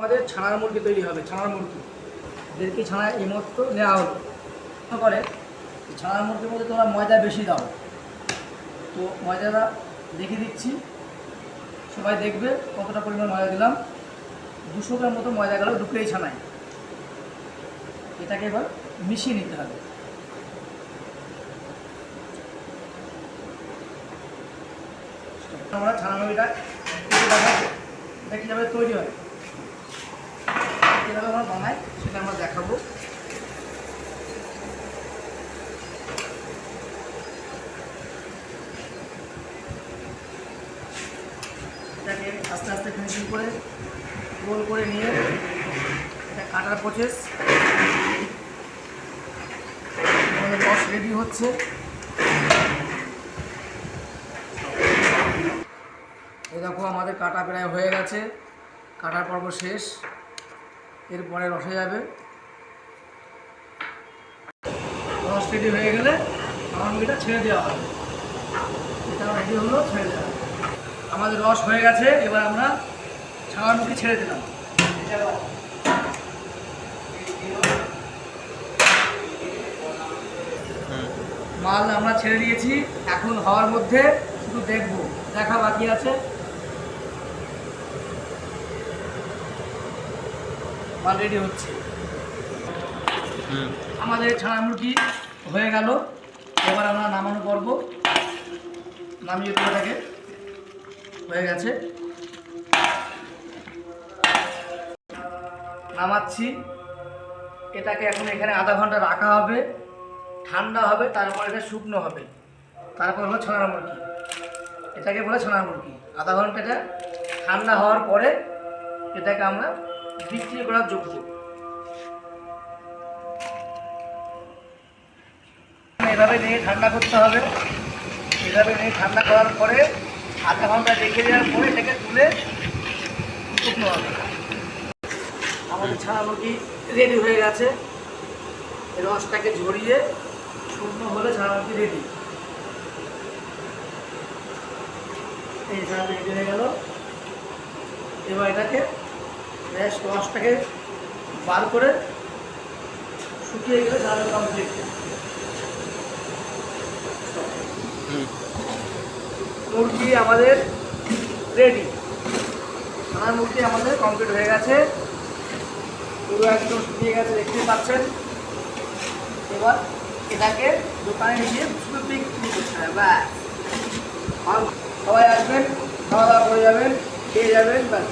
আমাদের ছানার মুরগি তৈরি হবে। ছানার মুরগি 1.5 কেজি ছানা এই মতো নেওয়া হলো করে। ছানার মুরগির মধ্যে তোমরা ময়দা বেশি দাও, তো ময়দাটা দেখিয়ে দিচ্ছি, সবাই দেখবে কতটা পরিমাণ ময়দা দিলাম। 200 গ্রাম মতো ময়দা গেল 2 কেজি ছানায়। এটাকে এবার মিশিয়ে নিতে হবে। আমরা ছানা মুরগিটা এটা কীভাবে তৈরি হয়, কীভাবে আমরা বানাই সেটা আমরা দেখাবো। এটাকে আস্তে আস্তে ফিনিশিং করে গোল করে নিয়ে এটা কাটার প্রসেস। রস রেডি হচ্ছে। এই দেখো আমাদের কাটা প্রায় হয়ে গেছে, কাটার পর্ব শেষ, এরপরে রসে যাবে। রস রেডি হয়ে গেলে আমার মুরগিটা ছেড়ে দেওয়া হবে। এটা রেডি হলো, ছেড়ে দেওয়া। আমাদের রস হয়ে গেছে, এবার আমরা ছানার মুরগি ছেড়ে দিলাম। মাল আমরা ছেড়ে দিয়েছি, এখন হওয়ার মধ্যে শুধু দেখবো, দেখা বাকি আছে। মাল রেডি হচ্ছে। আমাদের ছানা মুরগি হয়ে গেল, এবার আমরা নামানো পর্ব। নামিয়ে পুরোটাকে হয়ে গেছে, নামাচ্ছি। এটাকে এখন এখানে আধা ঘন্টা রাখা হবে, ঠান্ডা হবে, তারপর এটা শুকনো হবে, তারপর হলো ছানার মুরগি। এটাকে বলে ছানার মুরগি। আধা ঘন্টা এটা ঠান্ডা হওয়ার পরে এটাকে আমরা বিক্রি করার যোগ্য। এভাবে নিয়ে ঠান্ডা করতে হবে। এভাবে নিয়ে ঠান্ডা করার পরে আধা ঘন্টা রেখে দেওয়ার পরে এটাকে তুলে শুকনো হবে। আমাদের ছানা মুরগি রেডি হয়ে গেছে। রসটাকে ঝরিয়ে শুকনো হলে ছানা মুরগি রেডি। এই ছানা রেডি হয়ে গেল। এবার এটাকে রসটাকে বার করে শুকিয়ে গেলে ছানা কমপ্লিট। মুরগি আমাদের রেডি। ছানার মুরগি আমাদের কমপ্লিট হয়ে গেছে, পুরো একদম শুকিয়ে গেছে, দেখতে পাচ্ছেন। এবার এটাকে দোকানে নিয়ে শুধু বিক্রি করতে হবে, ব্যাস। সবাই আসবেন, খাওয়া দাওয়া করে যাবেন, খেয়ে যাবেন, ব্যাস।